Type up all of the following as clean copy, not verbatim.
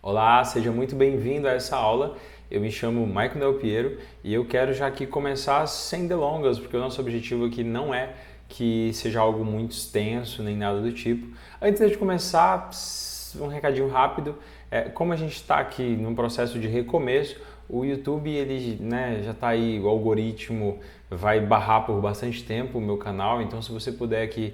Olá, seja muito bem-vindo a essa aula. Eu me chamo Maicon Del Piero e eu quero já aqui começar sem delongas, porque o nosso objetivo aqui não é que seja algo muito extenso nem nada do tipo. Antes de começar, um recadinho rápido. Como a gente está aqui num processo de recomeço, o YouTube ele, já está aí, o algoritmo vai barrar por bastante tempo o meu canal, então se você puder aqui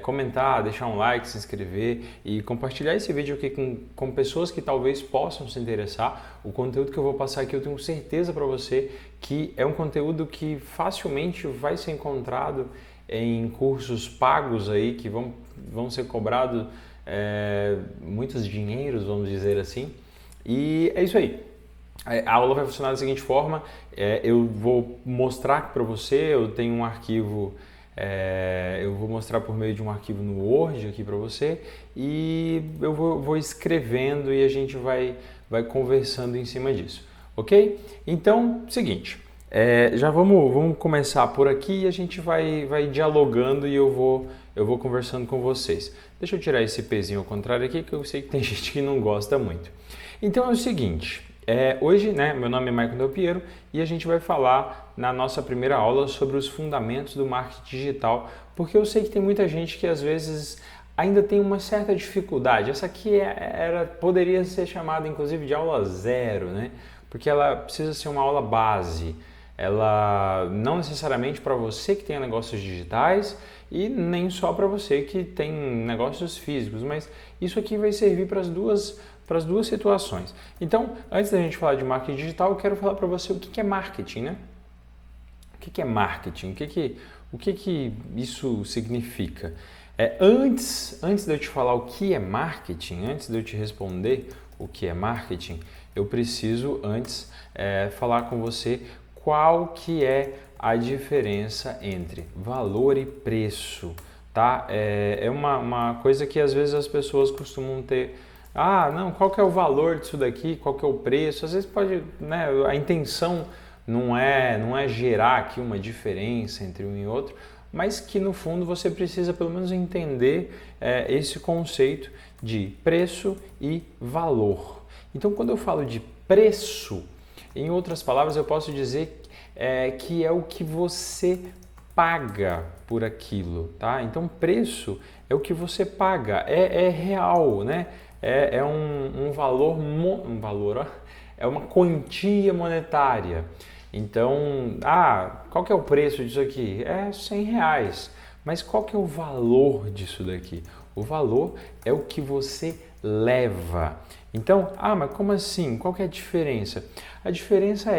comentar, deixar um like, se inscrever e compartilhar esse vídeo aqui com pessoas que talvez possam se interessar, o conteúdo que eu vou passar aqui eu tenho certeza para você que é um conteúdo que facilmente vai ser encontrado em cursos pagos aí que vão ser cobrados muitos dinheiros, vamos dizer assim. E é isso aí. A aula vai funcionar da seguinte forma: eu vou mostrar para você, eu tenho um arquivo, eu vou mostrar por meio de um arquivo no Word aqui para você e eu vou escrevendo e a gente vai conversando em cima disso, ok? Então, seguinte, já vamos começar por aqui e a gente vai dialogando e eu vou conversando com vocês. Deixa eu tirar esse pezinho ao contrário aqui, que eu sei que tem gente que não gosta muito. Então é o seguinte, hoje, meu nome é Maicon Del Piero e a gente vai falar na nossa primeira aula sobre os fundamentos do marketing digital, porque eu sei que tem muita gente que às vezes ainda tem uma certa dificuldade. Essa aqui poderia ser chamada inclusive de aula zero, né? Porque ela precisa ser uma aula base. Ela não necessariamente para você que tem negócios digitais e nem só para você que tem negócios físicos, mas isso aqui vai servir para as duas situações. Então, antes da gente falar de marketing digital, eu quero falar para você o que é marketing, né? O que é marketing? O que isso significa? Antes de eu te falar o que é marketing, antes de eu te responder o que é marketing, eu preciso antes falar com você qual que é a diferença entre valor e preço, tá? É uma coisa que às vezes as pessoas costumam ter. Ah, não, qual que é o valor disso daqui? Qual que é o preço? Às vezes pode, a intenção não é gerar aqui uma diferença entre um e outro, mas que no fundo você precisa pelo menos entender esse conceito de preço e valor. Então, quando eu falo de preço, em outras palavras, eu posso dizer que é o que você paga por aquilo, tá? Então, preço é o que você paga, é real, né? É um valor, é uma quantia monetária. Então, qual que é o preço disso aqui? É R$100. Mas qual que é o valor disso daqui? O valor é o que você leva. Então, mas como assim? Qual que é a diferença? A diferença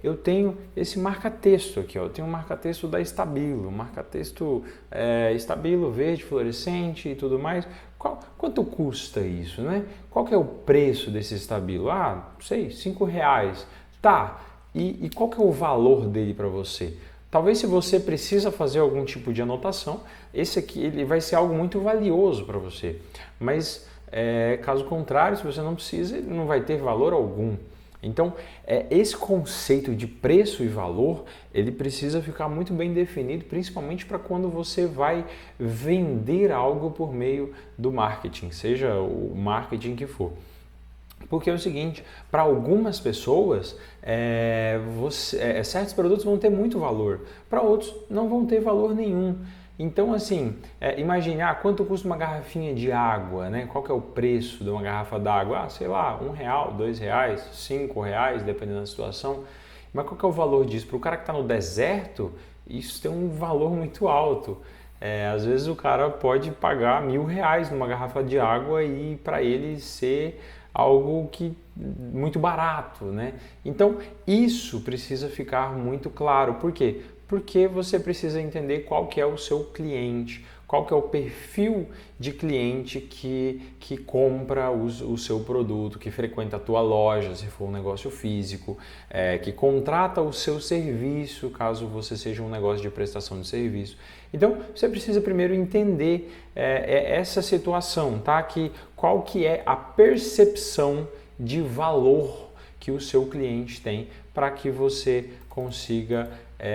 eu tenho esse marca-texto aqui, ó. Eu tenho um marca-texto da Stabilo, um marca-texto Stabilo verde, fluorescente e tudo mais. Quanto custa isso, né? Qual que é o preço desse Stabilo? Sei, R$5. Tá, e qual que é o valor dele para você? Talvez se você precisa fazer algum tipo de anotação, esse aqui ele vai ser algo muito valioso para você. Mas caso contrário, se você não precisa, ele não vai ter valor algum. Então, esse conceito de preço e valor, ele precisa ficar muito bem definido, principalmente para quando você vai vender algo por meio do marketing, seja o marketing que for. Porque é o seguinte, para algumas pessoas, certos produtos vão ter muito valor, para outros não vão ter valor nenhum. Então, assim, imagine, quanto custa uma garrafinha de água, né? Qual que é o preço de uma garrafa d'água? Sei lá, R$1, R$2, R$5, dependendo da situação. Mas qual que é o valor disso? Para o cara que está no deserto, isso tem um valor muito alto. Às vezes o cara pode pagar R$1.000 numa garrafa de água e para ele ser algo que muito barato, né? Então, isso precisa ficar muito claro. Por quê? Porque você precisa entender qual que é o seu cliente, qual que é o perfil de cliente que compra o seu produto, que frequenta a tua loja, se for um negócio físico, que contrata o seu serviço, caso você seja um negócio de prestação de serviço. Então, você precisa primeiro entender essa situação, tá? Qual que é a percepção de valor que o seu cliente tem para que você consiga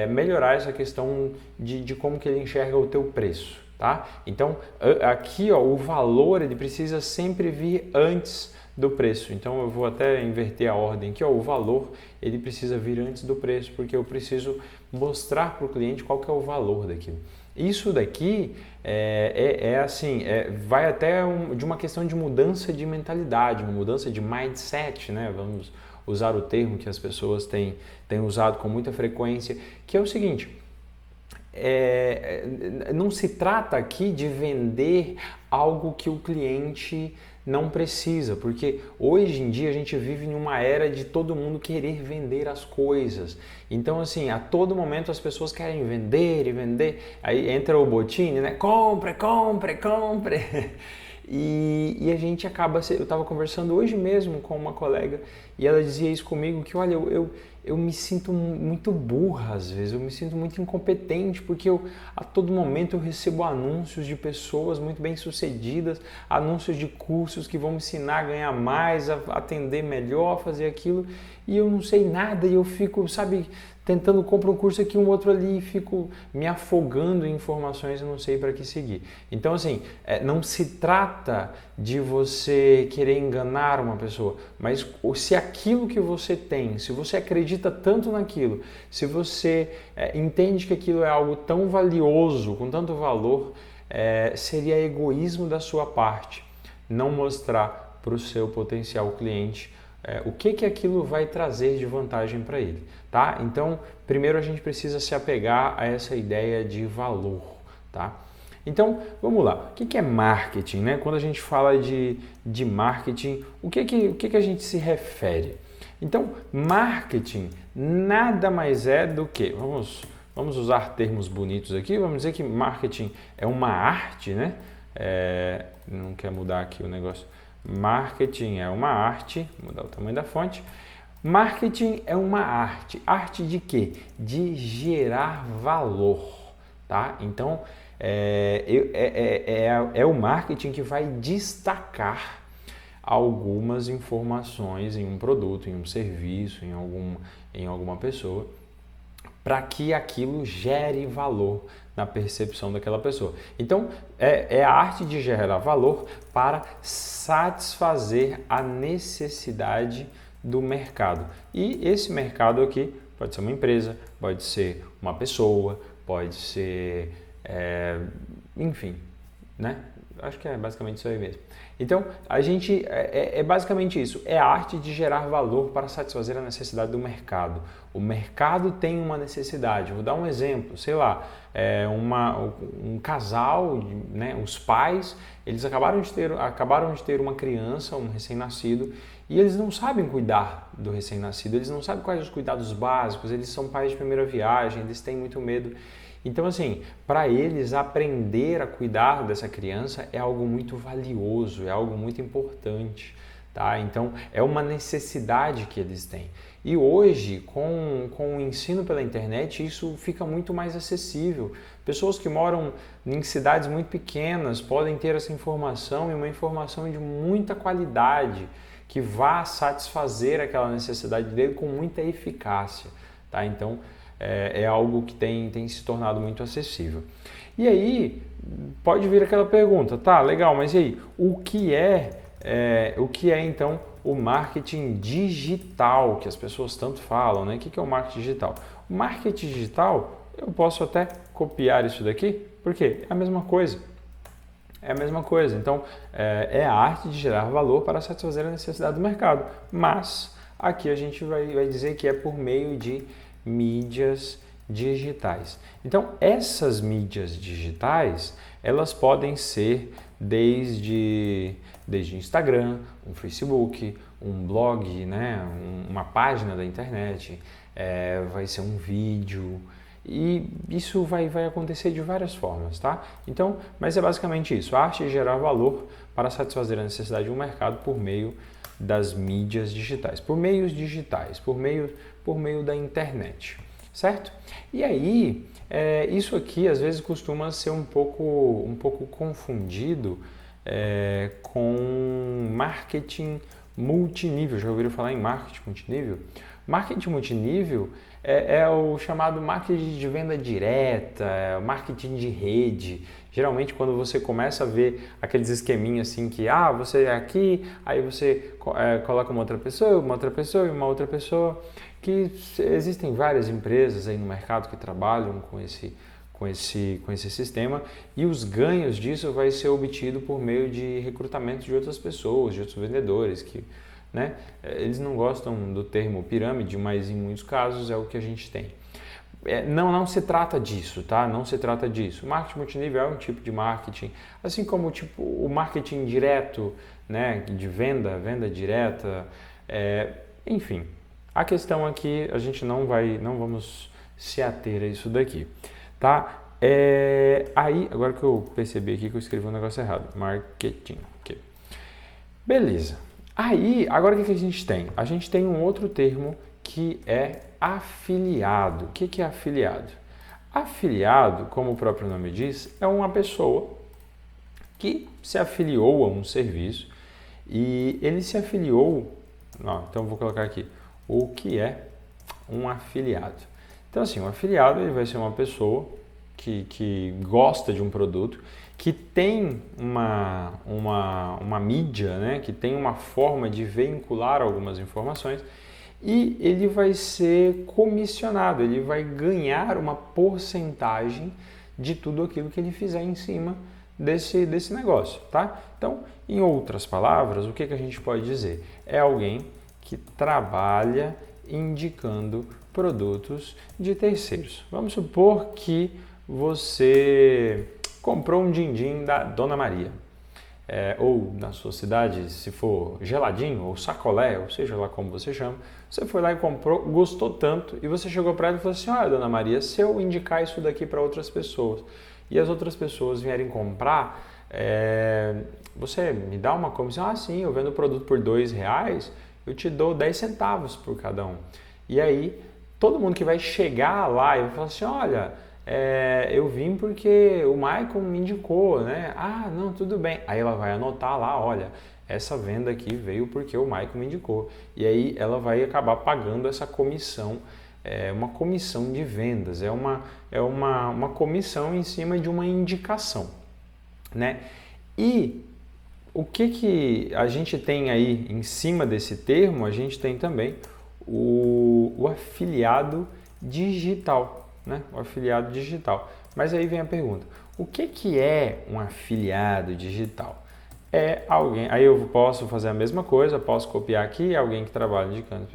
melhorar essa questão de como que ele enxerga o teu preço, tá? Então, aqui o valor ele precisa sempre vir antes do preço. Então eu vou até inverter a ordem aqui, ó, o valor ele precisa vir antes do preço, porque eu preciso mostrar para o cliente qual que é o valor daquilo. Isso daqui vai até de uma questão de mudança de mentalidade, uma mudança de mindset, né? Vamos usar o termo que as pessoas têm usado com muita frequência, que é o seguinte: não se trata aqui de vender algo que o cliente não precisa, porque hoje em dia a gente vive em uma era de todo mundo querer vender as coisas. Então, assim, a todo momento as pessoas querem vender e vender. Aí entra o Botini, né? Compre, compre, compre. E a gente acaba... Eu estava conversando hoje mesmo com uma colega e ela dizia isso comigo, que olha, eu me sinto muito burra às vezes, eu me sinto muito incompetente, porque a todo momento eu recebo anúncios de pessoas muito bem-sucedidas, anúncios de cursos que vão me ensinar a ganhar mais, a atender melhor, a fazer aquilo, e eu não sei nada e eu fico, sabe, tentando comprar um curso aqui, um outro ali, e fico me afogando em informações e não sei para que seguir. Então, assim, não se trata de você querer enganar uma pessoa, mas se aquilo que você tem, se você acredita tanto naquilo, se você entende que aquilo é algo tão valioso, com tanto valor, seria egoísmo da sua parte não mostrar para o seu potencial cliente o que aquilo vai trazer de vantagem para ele, tá? Então, primeiro a gente precisa se apegar a essa ideia de valor, tá? Então, vamos lá. O que é marketing, né? Quando a gente fala de marketing, o que a gente se refere? Então, marketing nada mais é do que, vamos usar termos bonitos aqui, vamos dizer que marketing é uma arte, né? Não quer mudar aqui o negócio. Marketing é uma arte, vou mudar o tamanho da fonte. Marketing é uma arte. Arte de quê? De gerar valor, tá? Então, é o marketing que vai destacar algumas informações em um produto, em um serviço, em alguma pessoa, para que aquilo gere valor na percepção daquela pessoa. Então, é a arte de gerar valor para satisfazer a necessidade do mercado. E esse mercado aqui pode ser uma empresa, pode ser uma pessoa, pode ser, enfim, né? Acho que é basicamente isso aí mesmo. Então, a gente é basicamente isso, é a arte de gerar valor para satisfazer a necessidade do mercado. O mercado tem uma necessidade, vou dar um exemplo, sei lá, um casal, né, os pais, eles acabaram de ter uma criança, um recém-nascido, e eles não sabem cuidar do recém-nascido, eles não sabem quais os cuidados básicos, eles são pais de primeira viagem, eles têm muito medo. Então, assim, para eles aprender a cuidar dessa criança é algo muito valioso, é algo muito importante, tá? Então, é uma necessidade que eles têm. E hoje, com o ensino pela internet, isso fica muito mais acessível. Pessoas que moram em cidades muito pequenas podem ter essa informação e uma informação de muita qualidade que vá satisfazer aquela necessidade dele com muita eficácia, tá? Então, é algo que tem se tornado muito acessível. E aí, pode vir aquela pergunta, tá, legal, mas e aí, o que é então o marketing digital, que as pessoas tanto falam, né? O que é o marketing digital? O marketing digital, eu posso até copiar isso daqui, porque é a mesma coisa. É a mesma coisa. Então, é a arte de gerar valor para satisfazer a necessidade do mercado. Mas, aqui a gente vai dizer que é por meio de mídias digitais. Então, essas mídias digitais, elas podem ser desde Instagram, um Facebook, um blog, né? Uma página da internet, vai ser um vídeo, e isso vai acontecer de várias formas, tá? Então, mas é basicamente isso, a arte de gerar valor para satisfazer a necessidade de um mercado por meio das mídias digitais, por meios digitais, por meio da internet, certo? E aí, isso aqui às vezes costuma ser um pouco confundido com marketing multinível. Já ouviram falar em marketing multinível? Marketing multinível é o chamado marketing de venda direta, marketing de rede. Geralmente quando você começa a ver aqueles esqueminhas assim que você é aqui, aí você coloca uma outra pessoa e uma outra pessoa, que existem várias empresas aí no mercado que trabalham com esse sistema, e os ganhos disso vai ser obtido por meio de recrutamento de outras pessoas, de outros vendedores, que, né, eles não gostam do termo pirâmide, mas em muitos casos é o que a gente tem. Não se trata disso, tá? Não se trata disso. O marketing multinível é um tipo de marketing, assim como o marketing direto, né, de venda direta, enfim. A questão aqui, a gente não vamos se ater a isso daqui, tá? Aí, agora que eu percebi aqui que eu escrevi um negócio errado, marketing, ok. Beleza. Aí, agora o que a gente tem? A gente tem um outro termo que é afiliado. O que é afiliado? Afiliado, como o próprio nome diz, é uma pessoa que se afiliou a um serviço e ele se afiliou. Então eu vou colocar aqui o que é um afiliado. Então assim, um afiliado ele vai ser uma pessoa que gosta de um produto, que tem uma mídia, né, que tem uma forma de vincular algumas informações, e ele vai ser comissionado, ele vai ganhar uma porcentagem de tudo aquilo que ele fizer em cima desse negócio, tá? Então, em outras palavras, o que a gente pode dizer? É alguém que trabalha indicando produtos de terceiros. Vamos supor que você comprou um din-din da Dona Maria, ou na sua cidade, se for geladinho ou sacolé, ou seja lá como você chama, você foi lá e comprou, gostou tanto, e você chegou para ela e falou assim: olha, Dona Maria, se eu indicar isso daqui para outras pessoas e as outras pessoas vierem comprar, você me dá uma comissão? Ah, sim, eu vendo o produto por R$2, eu te dou 10 centavos por cada um. E aí, todo mundo que vai chegar lá e vai falar assim: olha, eu vim porque o Maicon me indicou, né? Ah, não, tudo bem. Aí ela vai anotar lá: olha, essa venda aqui veio porque o Maicon me indicou. E aí ela vai acabar pagando essa comissão, uma comissão de vendas, é uma comissão em cima de uma indicação, né? E o que a gente tem aí em cima desse termo? A gente tem também o afiliado digital, né? O afiliado digital. Mas aí vem a pergunta: o que é um afiliado digital? É alguém, aí eu posso fazer a mesma coisa, posso copiar aqui, alguém que trabalha indicando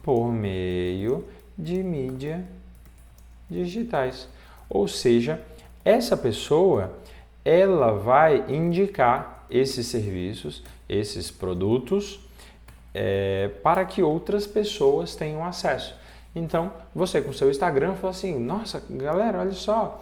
por meio de mídia digitais. Ou seja, essa pessoa, ela vai indicar esses serviços, esses produtos, para que outras pessoas tenham acesso. Então, você com o seu Instagram fala assim: nossa, galera, olha só,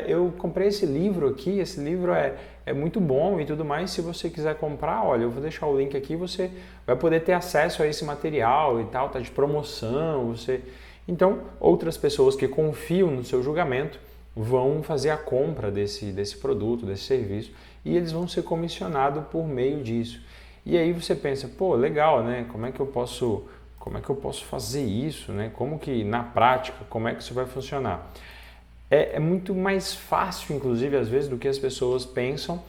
eu comprei esse livro aqui, esse livro é muito bom e tudo mais. Se você quiser comprar, olha, eu vou deixar o link aqui, você vai poder ter acesso a esse material e tal, tá de promoção. Então, outras pessoas que confiam no seu julgamento vão fazer a compra desse produto, desse serviço, e eles vão ser comissionados por meio disso. E aí você pensa: pô, legal, né? Como é que eu posso fazer isso, né? Como que na prática, como é que isso vai funcionar? É muito mais fácil, inclusive, às vezes, do que as pessoas pensam.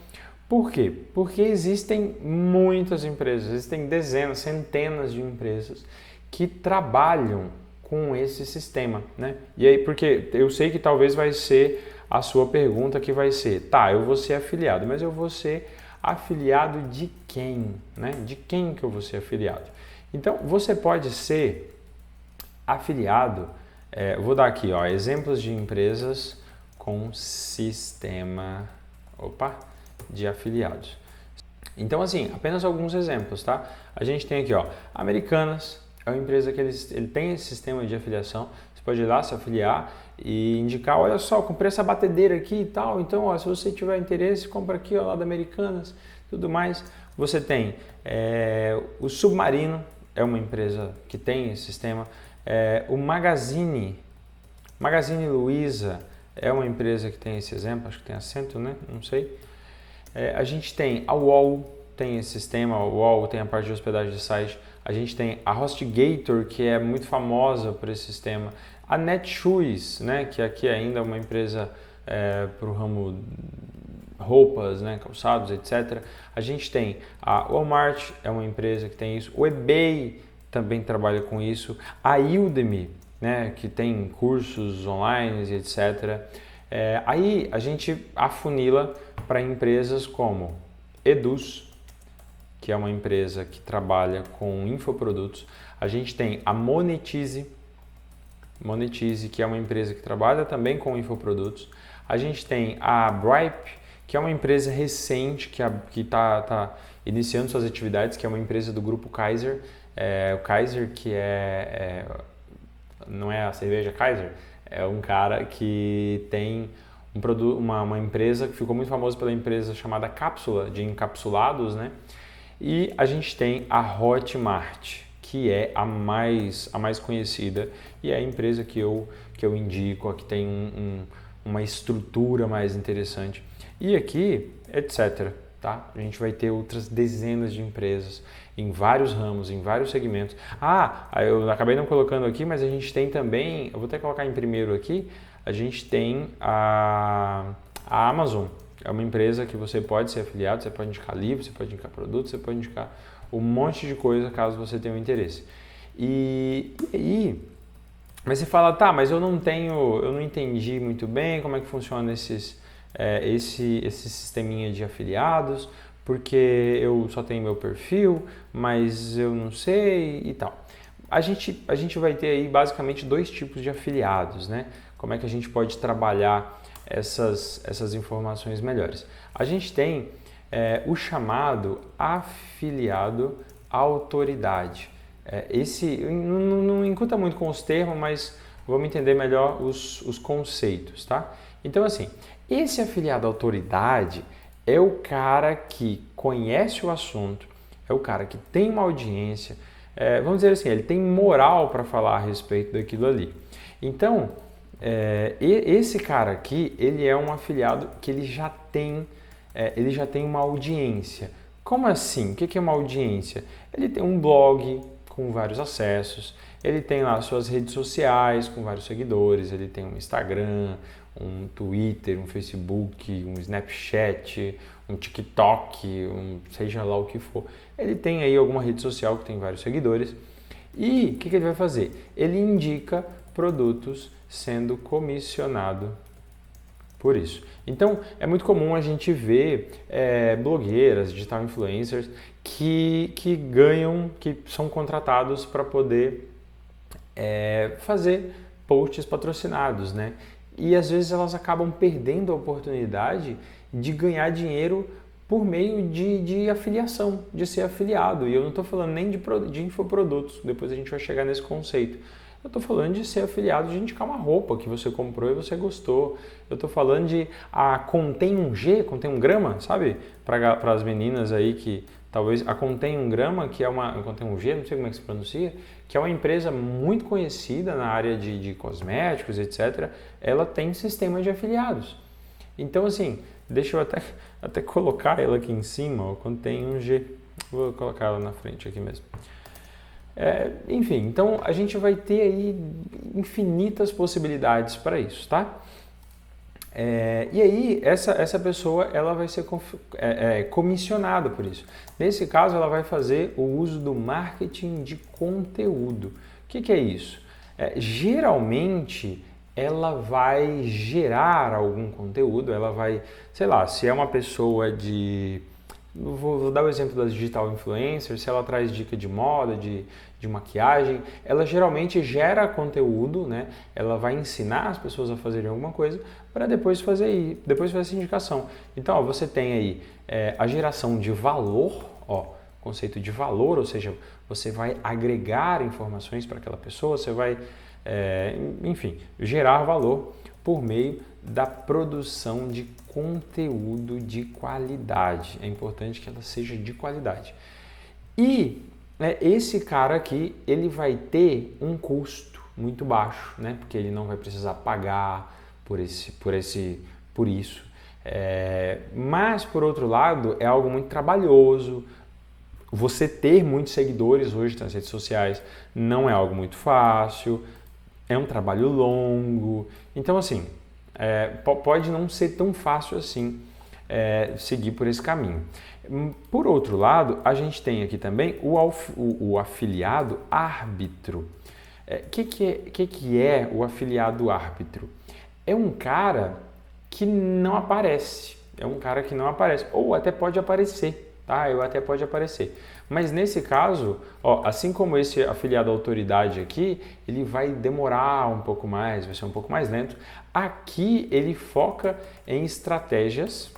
Por quê? Porque existem muitas empresas, existem dezenas, centenas de empresas que trabalham com esse sistema, né? E aí, porque eu sei que talvez vai ser a sua pergunta, que vai ser: tá, eu vou ser afiliado, mas eu vou ser afiliado de quem, né? De quem que eu vou ser afiliado? Então, você pode ser afiliado, vou dar aqui, ó, exemplos de empresas com sistema de afiliados. Então, assim, apenas alguns exemplos, tá? A gente tem aqui, ó, Americanas, é uma empresa que ele tem esse sistema de afiliação. Você pode ir lá, se afiliar e indicar: olha só, comprei essa batedeira aqui e tal, então, ó, se você tiver interesse, compra aqui, ó, lá da Americanas, tudo mais. Você tem o Submarino, é uma empresa que tem esse sistema. O Magazine Luiza é uma empresa que tem esse exemplo, acho que tem acento, né? Não sei. A gente tem a UOL, tem esse sistema, o UOL tem a parte de hospedagem de site, a gente tem a HostGator, que é muito famosa por esse sistema, a Netshoes, né, que aqui ainda é uma empresa para o ramo roupas, né, calçados, etc. A gente tem a Walmart, é uma empresa que tem isso, o eBay também trabalha com isso, a Udemy, né, que tem cursos online, etc. Aí a gente afunila para empresas como Eduz, que é uma empresa que trabalha com infoprodutos. A gente tem a Monetize, que é uma empresa que trabalha também com infoprodutos. A gente tem a Bripe, que é uma empresa recente que está iniciando suas atividades, que é uma empresa do grupo Kaiser. O Kaiser, que não é a cerveja Kaiser, é um cara que tem uma empresa que ficou muito famosa pela empresa chamada Cápsula, de encapsulados, né? E a gente tem a Hotmart, que é a mais conhecida e é a empresa que eu indico, que tem uma estrutura mais interessante. E aqui, etc. Tá? A gente vai ter outras dezenas de empresas em vários ramos, em vários segmentos. Eu acabei não colocando aqui, mas a gente tem também, eu vou até colocar em primeiro aqui, a gente tem a Amazon. É uma empresa que você pode ser afiliado, você pode indicar livro, você pode indicar produto, você pode indicar um monte de coisa caso você tenha um interesse. E aí, mas você fala, tá, mas eu não entendi muito bem como é que funciona esse sisteminha de afiliados, porque eu só tenho meu perfil, mas eu não sei e tal. A gente vai ter aí basicamente dois tipos de afiliados, né? Como é que a gente pode trabalhar essas informações melhores? A gente tem o chamado afiliado autoridade. Esse não encuta muito com os termos, mas vamos entender melhor os conceitos, tá? Então, assim, esse afiliado autoridade é o cara que conhece o assunto, é o cara que tem uma audiência, vamos dizer assim, ele tem moral para falar a respeito daquilo ali. Então, esse cara aqui, ele é um afiliado que ele já tem uma audiência. Como assim? O que é uma audiência? Ele tem um blog com vários acessos, ele tem lá suas redes sociais com vários seguidores, ele tem um Instagram, um Twitter, um Facebook, um Snapchat, um TikTok, seja lá o que for. Ele tem aí alguma rede social que tem vários seguidores. E o que ele vai fazer? Ele indica produtos sendo comissionado por isso. Então, é muito comum a gente ver blogueiras, digital influencers que são contratados para poder fazer posts patrocinados, né? E às vezes elas acabam perdendo a oportunidade de ganhar dinheiro por meio de afiliação, de ser afiliado. E eu não estou falando nem de infoprodutos, depois a gente vai chegar nesse conceito. Eu estou falando de ser afiliado, de indicar uma roupa que você comprou e você gostou. Eu estou falando de contém 1G, contém 1 grama, sabe? Para as meninas aí que talvez a contém 1 grama, que é contém 1G, não sei como é que se pronuncia, que é uma empresa muito conhecida na área de cosméticos, etc. Ela tem sistema de afiliados. Então, assim, deixa eu até colocar ela aqui em cima, ó, contém 1G. Vou colocar ela na frente aqui mesmo. Enfim, então a gente vai ter aí infinitas possibilidades para isso, tá? E aí essa pessoa ela vai ser comissionada por isso. Nesse caso ela vai fazer o uso do marketing de conteúdo. O que é isso? Geralmente ela vai gerar algum conteúdo, ela vai, sei lá, se é uma pessoa vou dar o exemplo das digital influencers, se ela traz dica de moda, de maquiagem, ela geralmente gera conteúdo, né? Ela vai ensinar as pessoas a fazerem alguma coisa para depois fazer essa indicação. Então, ó, você tem aí a geração de valor, conceito de valor, ou seja, você vai agregar informações para aquela pessoa, você vai, enfim, gerar valor por meio da produção de conteúdo de qualidade. É importante que ela seja de qualidade. E esse cara aqui, ele vai ter um custo muito baixo, né? Porque ele não vai precisar pagar por isso. Mas, por outro lado, é algo muito trabalhoso. Você ter muitos seguidores hoje nas redes sociais não é algo muito fácil, é um trabalho longo. Então, assim, pode não ser tão fácil assim seguir por esse caminho. Por outro lado, a gente tem aqui também o afiliado árbitro. Que é o afiliado árbitro? É um cara que não aparece. Ou até pode aparecer, tá? Até pode aparecer. Mas nesse caso, assim como esse afiliado autoridade aqui, ele vai demorar um pouco mais, vai ser um pouco mais lento. Aqui ele foca em estratégias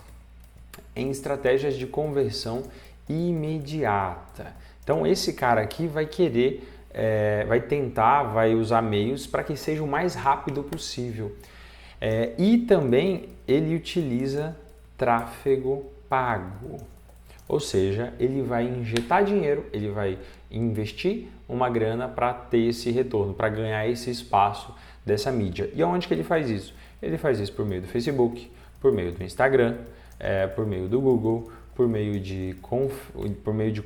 de conversão imediata. Então esse cara aqui vai querer, vai usar meios para que seja o mais rápido possível. E também ele utiliza tráfego pago. Ou seja, ele vai injetar dinheiro, ele vai investir uma grana para ter esse retorno, para ganhar esse espaço dessa mídia. E onde que ele faz isso? Ele faz isso por meio do Facebook, por meio do Instagram, por meio do Google, por meio de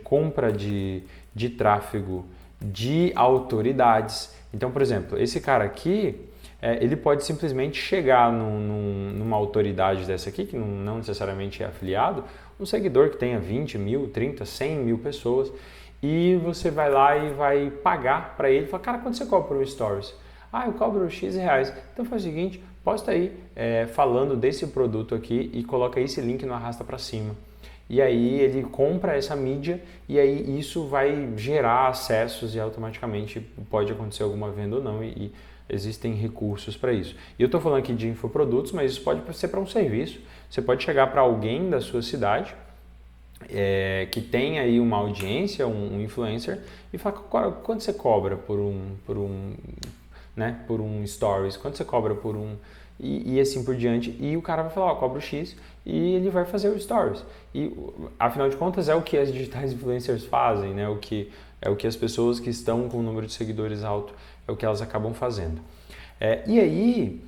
compra de tráfego de autoridades. Então, por exemplo, esse cara aqui, ele pode simplesmente chegar numa autoridade dessa aqui, que não necessariamente é afiliado, um seguidor que tenha 20 mil, 30, 100 mil pessoas, e você vai lá e vai pagar para ele. Fala, cara, quanto você cobra por um Stories? Eu cobro X reais. Então faz o seguinte, posta aí falando desse produto aqui e coloca esse link no arrasta para cima. E aí ele compra essa mídia e aí isso vai gerar acessos e automaticamente pode acontecer alguma venda ou não e existem recursos para isso. E eu estou falando aqui de infoprodutos, mas isso pode ser para um serviço. Você pode chegar para alguém da sua cidade que tem aí uma audiência, um influencer, e falar, quanto você cobra por um stories, quanto você cobra por um... E assim por diante. E o cara vai falar, cobro X, e ele vai fazer o stories. E afinal de contas é o que as digitais influencers fazem, né? É o que as pessoas que estão com um número de seguidores alto, é o que elas acabam fazendo. E aí,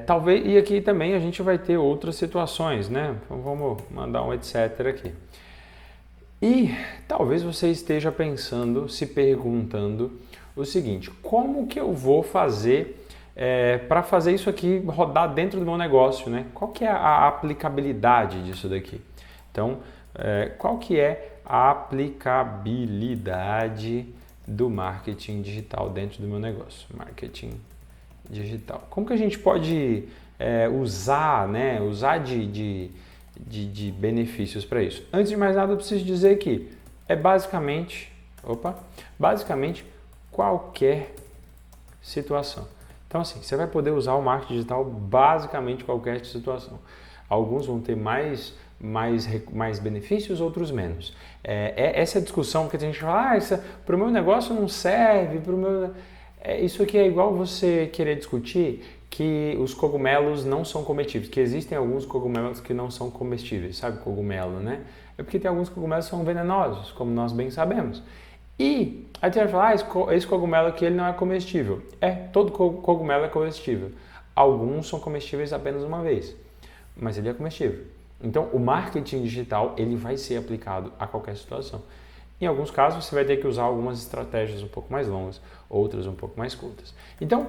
talvez, e aqui também a gente vai ter outras situações, né? Então vamos mandar um etc aqui. E talvez você esteja pensando, se perguntando o seguinte, como que eu vou fazer para fazer isso aqui rodar dentro do meu negócio, né? Qual que é a aplicabilidade disso daqui? Então, qual que é a aplicabilidade do marketing digital dentro do meu negócio? Marketing digital. Como que a gente pode usar, né? Usar de benefícios para isso? Antes de mais nada, eu preciso dizer que é basicamente qualquer situação. Então, assim, você vai poder usar o marketing digital basicamente qualquer situação. Alguns vão ter mais benefícios, outros menos. Essa discussão que a gente fala, para o meu negócio não serve, isso aqui é igual você querer discutir que os cogumelos não são comestíveis, que existem alguns cogumelos que não são comestíveis, sabe cogumelo, né? É porque tem alguns cogumelos que são venenosos, como nós bem sabemos. E aí você vai falar, esse cogumelo aqui ele não é comestível. Todo cogumelo é comestível. Alguns são comestíveis apenas uma vez, mas ele é comestível. Então, o marketing digital ele vai ser aplicado a qualquer situação. Em alguns casos, você vai ter que usar algumas estratégias um pouco mais longas, outras um pouco mais curtas. Então,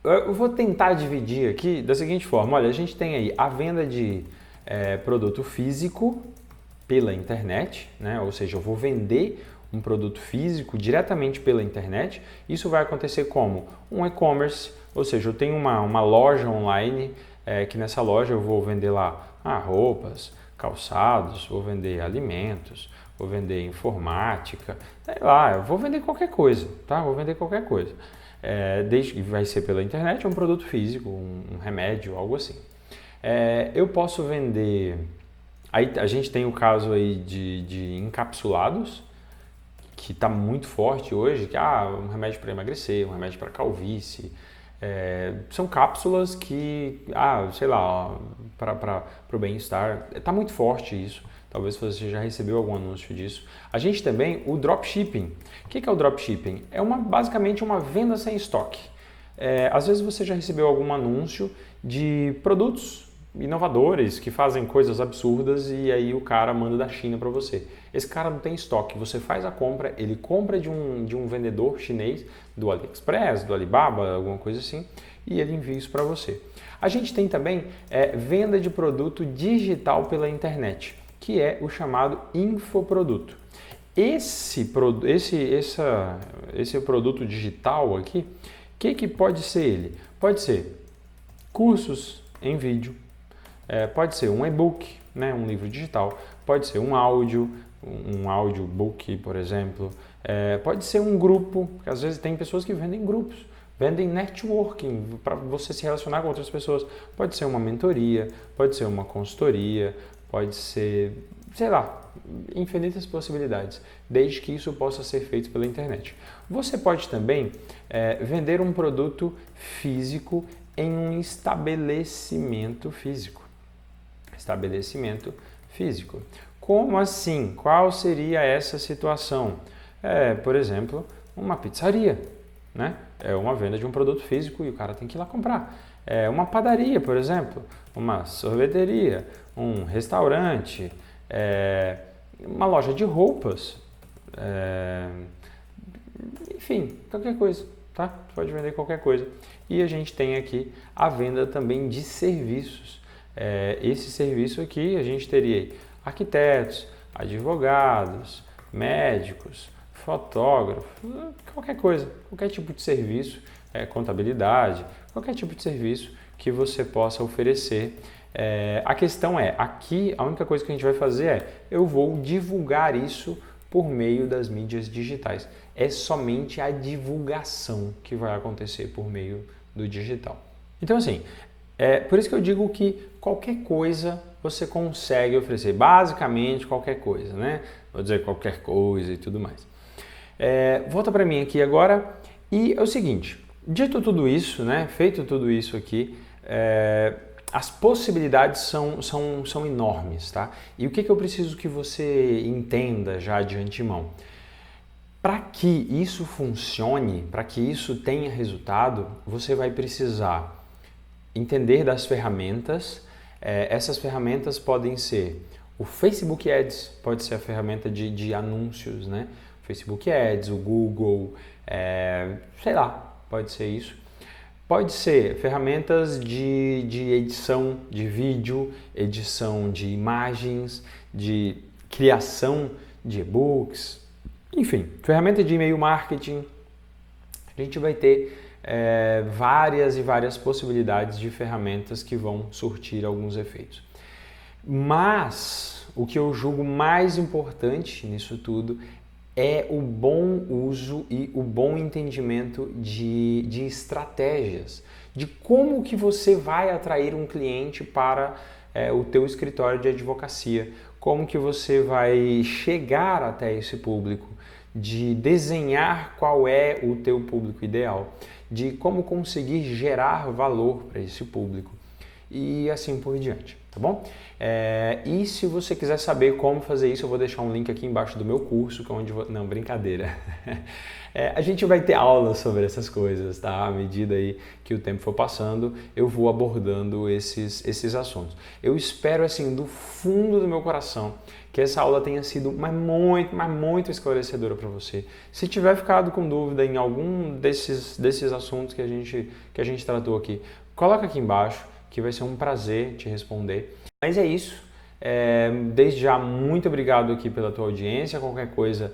eu vou tentar dividir aqui da seguinte forma. Olha, a gente tem aí a venda de produto físico pela internet, né? Ou seja, eu vou vender um produto físico diretamente pela internet. Isso vai acontecer como? Um e-commerce, ou seja, eu tenho uma loja online, que nessa loja eu vou vender lá roupas, calçados, vou vender alimentos, vou vender informática, sei lá, eu vou vender qualquer coisa, tá? Vou vender qualquer coisa. Desde que vai ser pela internet, é um produto físico, um remédio, algo assim. Eu posso vender... Aí a gente tem o caso aí de encapsulados, que está muito forte hoje, que um remédio para emagrecer, um remédio para calvície, são cápsulas que, sei lá, para o bem-estar, está muito forte isso, talvez você já recebeu algum anúncio disso. A gente também, o dropshipping. O que é o dropshipping? É basicamente uma venda sem estoque. Às vezes você já recebeu algum anúncio de produtos inovadores que fazem coisas absurdas e aí o cara manda da China para você. Esse cara não tem estoque, você faz a compra, ele compra de um vendedor chinês, do AliExpress, do Alibaba, alguma coisa assim, e ele envia isso para você. A gente tem também venda de produto digital pela internet, que é o chamado infoproduto. Esse produto digital aqui, o que pode ser ele? Pode ser cursos em vídeo, pode ser um e-book, né, um livro digital, pode ser um audiobook, por exemplo, pode ser um grupo, porque às vezes tem pessoas que vendem grupos, vendem networking para você se relacionar com outras pessoas, pode ser uma mentoria, pode ser uma consultoria, pode ser, sei lá, infinitas possibilidades, desde que isso possa ser feito pela internet. Você pode também vender um produto físico em um estabelecimento físico. Estabelecimento físico. Como assim? Qual seria essa situação? Por exemplo, uma pizzaria, né? É uma venda de um produto físico e o cara tem que ir lá comprar. Uma padaria, por exemplo, uma sorveteria, um restaurante, uma loja de roupas, enfim, qualquer coisa, tá? Pode vender qualquer coisa. E a gente tem aqui a venda também de serviços. Esse serviço aqui a gente teria arquitetos, advogados, médicos, fotógrafos, qualquer coisa, qualquer tipo de serviço, contabilidade, qualquer tipo de serviço que você possa oferecer. A questão aqui a única coisa que a gente vai fazer eu vou divulgar isso por meio das mídias digitais. É somente a divulgação que vai acontecer por meio do digital. Então assim, por isso que eu digo que qualquer coisa você consegue oferecer, basicamente qualquer coisa, né? Vou dizer qualquer coisa e tudo mais. Volta para mim aqui agora e é o seguinte, dito tudo isso, né? Feito tudo isso aqui, as possibilidades são enormes, tá? E o que eu preciso que você entenda já de antemão? Para que isso funcione, para que isso tenha resultado, você vai precisar entender das ferramentas. Essas ferramentas podem ser o Facebook Ads, pode ser a ferramenta de anúncios, né? O Facebook Ads, o Google, sei lá, pode ser isso. Pode ser ferramentas de edição de vídeo, edição de imagens, de criação de e-books, enfim, ferramenta de e-mail marketing. A gente vai ter várias e várias possibilidades de ferramentas que vão surtir alguns efeitos. Mas o que eu julgo mais importante nisso tudo é o bom uso e o bom entendimento de estratégias, de como que você vai atrair um cliente para o teu escritório de advocacia, como que você vai chegar até esse público, de desenhar qual é o teu público ideal, de como conseguir gerar valor para esse público e assim por diante, tá bom? E se você quiser saber como fazer isso, eu vou deixar um link aqui embaixo do meu curso, que é onde... Não, brincadeira. A gente vai ter aulas sobre essas coisas, tá? À medida aí que o tempo for passando, eu vou abordando esses assuntos. Eu espero, assim, do fundo do meu coração, que essa aula tenha sido muito esclarecedora para você. Se tiver ficado com dúvida em algum desses assuntos que a gente tratou aqui, coloca aqui embaixo, que vai ser um prazer te responder. Mas é isso. Desde já, muito obrigado aqui pela tua audiência. Qualquer coisa,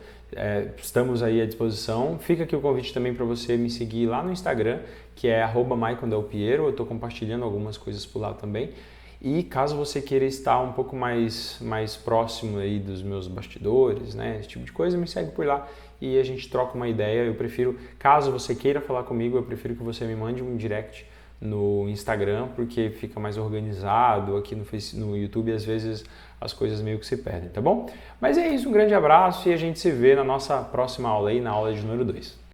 estamos aí à disposição. Fica aqui o convite também para você me seguir lá no Instagram, que é @maicondelpiero. Eu estou compartilhando algumas coisas por lá também. E caso você queira estar um pouco mais próximo aí dos meus bastidores, né, esse tipo de coisa, me segue por lá e a gente troca uma ideia. Eu prefiro, caso você queira falar comigo, eu prefiro que você me mande um direct no Instagram, porque fica mais organizado. Aqui no YouTube, às vezes as coisas meio que se perdem, tá bom? Mas é isso, um grande abraço e a gente se vê na nossa próxima aula aí, na aula de número 2.